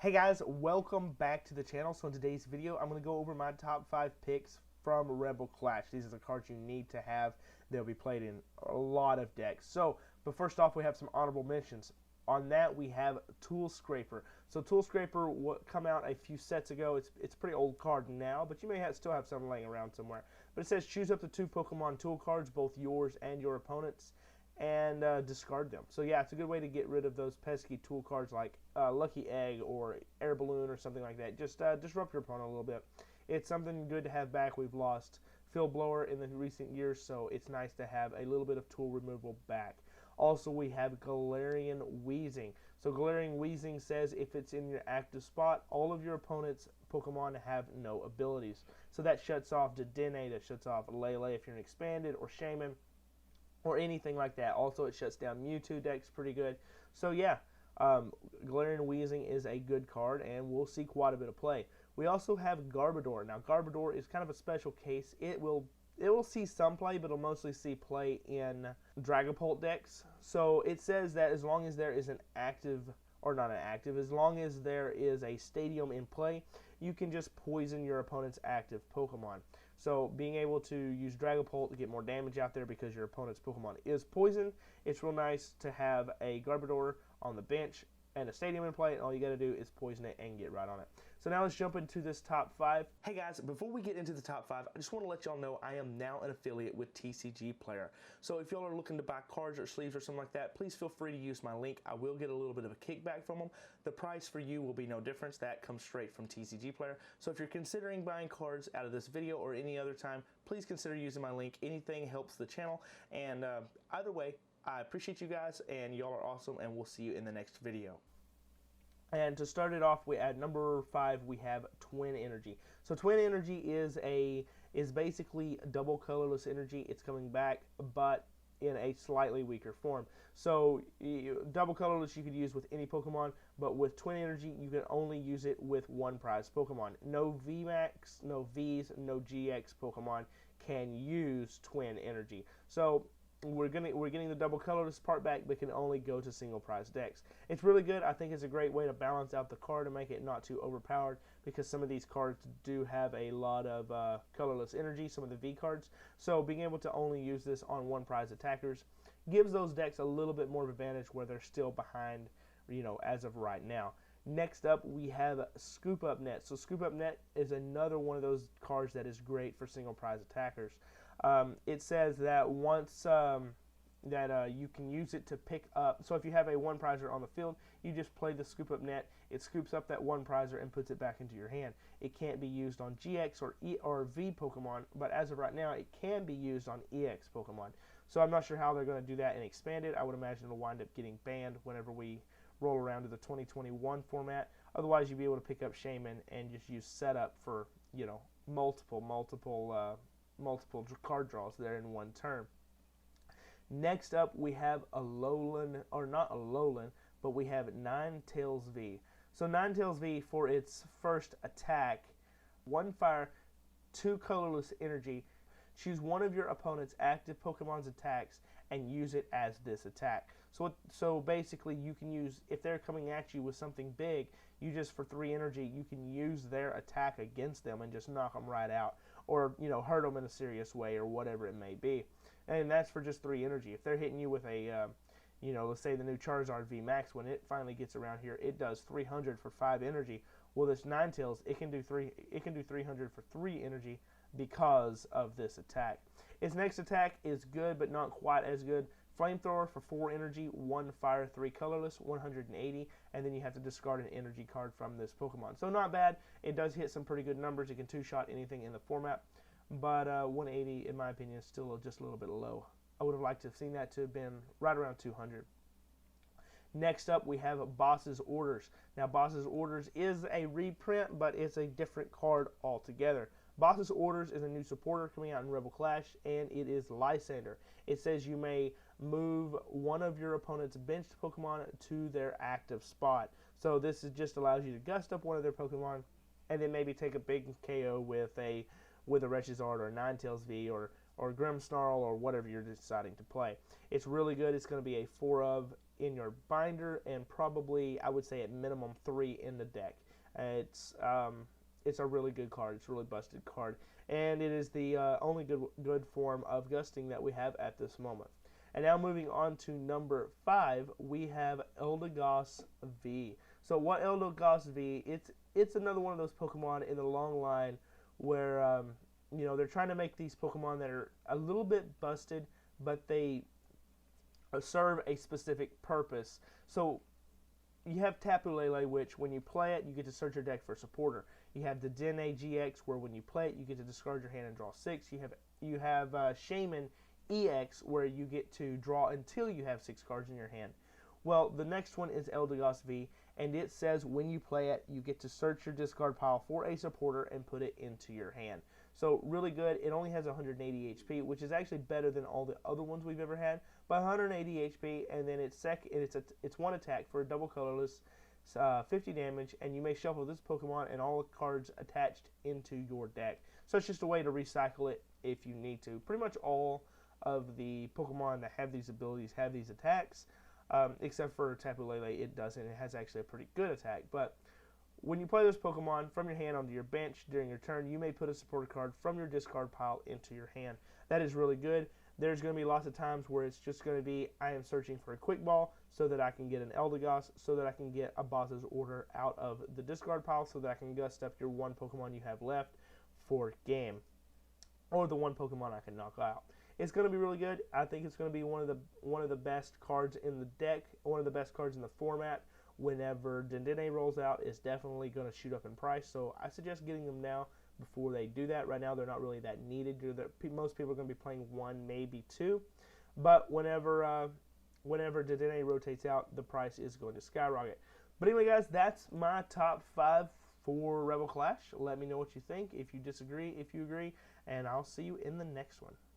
Hey guys, welcome back to the channel. So in today's video, I'm going to go over my top 5 picks from Rebel Clash. These are the cards you need to have. They'll be played in a lot of decks. But first off, we have some honorable mentions. On that, we have Tool Scraper. So Tool Scraper come out a few sets ago. It's a pretty old card now, but you may still have some laying around somewhere. But it says choose up to 2 Pokemon tool cards, both yours and your opponent's, and discard them. So yeah, it's a good way to get rid of those pesky tool cards like Lucky Egg or Air Balloon or something like that. Just disrupt your opponent a little bit. It's something good to have back. We've lost Phil Blower in the recent years, so it's nice to have a little bit of tool removal back. Also, we have GLarion Wheezing. So GLarion Wheezing says if it's in your active spot, all of your opponent's Pokemon have no abilities. So that shuts off Dedenne, that shuts off Lele if you're an expanded, or Shaman, or anything like that. Also, it shuts down Mewtwo decks pretty good. So yeah, GLarion Wheezing is a good card, and we'll see quite a bit of play. We also have Garbador. Now, Garbador is kind of a special case. It will see some play, but it'll mostly see play in Dragapult decks. So it says that as long as there is an active, or not an active, as long as there is a stadium in play, you can just poison your opponent's active Pokemon. So being able to use Dragapult to get more damage out there because your opponent's Pokemon is poisoned, it's real nice to have a Garbodor on the bench and a stadium in play, and all you got to do is poison it and get right on it. So now let's jump into this top 5. Hey guys, before we get into the top 5, I just want to let y'all know I am now an affiliate with TCG Player. So if y'all are looking to buy cards or sleeves or something like that, please feel free to use my link. I will get a little bit of a kickback from them. The price for you will be no difference. That comes straight from TCG Player. So if you're considering buying cards out of this video or any other time, please consider using my link. Anything helps the channel. And either way, I appreciate you guys, and y'all are awesome, and we'll see you in the next video. And to start it off, at number 5, we have Twin Energy. So Twin Energy is basically double colorless energy. It's coming back, but in a slightly weaker form. So double colorless you could use with any Pokemon, but with Twin Energy you can only use it with one prize Pokemon. No VMAX, no Vs, no GX Pokemon can use Twin Energy. So we're getting the double colorless part back, but can only go to single prize decks. It's really good. I think it's a great way to balance out the card and make it not too overpowered, because some of these cards do have a lot of colorless energy, some of the V cards. So being able to only use this on one prize attackers gives those decks a little bit more of advantage where they're still behind, as of right now. Next up, we have Scoop Up Net. So Scoop Up Net is another one of those cards that is great for single prize attackers. It says that once you can use it to pick up. So if you have a one prizer on the field, you just play the Scoop Up Net. It scoops up that one prizer and puts it back into your hand. It can't be used on GX or V Pokemon, but as of right now, it can be used on EX Pokemon. So I'm not sure how they're going to do that and expand it. I would imagine it'll wind up getting banned whenever we roll around to the 2021 format. Otherwise, you'll be able to pick up Shaman and just use setup for multiple card draws there in one turn. Next up, we have Alolan, or not Alolan, but we have Ninetales V. So Ninetales V, for its first attack, 1 fire, 2 colorless energy. Choose one of your opponent's active Pokemon's attacks and use it as this attack. So basically, you can use, if they're coming at you with something big, you just, for 3 energy, you can use their attack against them and just knock them right out, or hurt them in a serious way, or whatever it may be. And that's for just 3 energy. If they're hitting you with a let's say the new Charizard V Max, when it finally gets around here, it does 300 for 5 energy. Well, this Ninetales, it can do 300 for 3 energy because of this attack. Its next attack is good, but not quite as good. Flamethrower for 4 energy, 1 fire, 3 colorless, 180, and then you have to discard an energy card from this Pokemon. So not bad. It does hit some pretty good numbers. It can 2-shot anything in the format, but 180, in my opinion, is still just a little bit low. I would have liked to have seen that to have been right around 200. Next up, we have Boss's Orders. Now, Boss's Orders is a reprint, but it's a different card altogether. Boss's Orders is a new supporter coming out in Rebel Clash, and it is Lysander. It says you may move one of your opponent's benched Pokemon to their active spot. So this just allows you to gust up one of their Pokemon, and then maybe take a big KO with a Rechizard or a Ninetales V or Grimmsnarl or whatever you're deciding to play. It's really good. It's going to be a 4 of in your binder, and probably, I would say, at minimum 3 in the deck. It's a really good card. It's a really busted card, and it is the only good form of gusting that we have at this moment. And now moving on to number 5, we have Goss V. So what Goss V? It's another one of those Pokemon in the long line where you know, they're trying to make these Pokemon that are a little bit busted, but they serve a specific purpose. So you have Tapu Lele, which when you play it, you get to search your deck for a supporter. You have the Dene GX, where when you play it, you get to discard your hand and draw 6. You have Shaman EX, where you get to draw until you have 6 cards in your hand. Well, the next one is Goss V, and it says when you play it, you get to search your discard pile for a supporter and put it into your hand. So really good. It only has 180 HP, which is actually better than all the other ones we've ever had, by 180 HP, and then it's one attack for a double colorless, 50 damage, and you may shuffle this Pokemon and all the cards attached into your deck. So it's just a way to recycle it if you need to. Pretty much all of the Pokemon that have these abilities have these attacks, except for Tapu Lele, it doesn't. It has actually a pretty good attack, but when you play this Pokemon from your hand onto your bench during your turn, you may put a supporter card from your discard pile into your hand. That is really good. There's going to be lots of times where it's just going to be, I am searching for a quick ball so that I can get an Eldegoss, so that I can get a boss's order out of the discard pile, so that I can gust up your one Pokemon you have left for game, or the one Pokemon I can knock out. It's going to be really good. I think it's going to be one of the best cards in the deck, one of the best cards in the format. Whenever Dendene rolls out, is definitely going to shoot up in price, so I suggest getting them now before they do that. Right now, they're not really that needed. Most people are going to be playing 1, maybe 2, but whenever Dendene rotates out, the price is going to skyrocket. But anyway, guys, that's my top 5 for Rebel Clash. Let me know what you think, if you disagree, if you agree, and I'll see you in the next one.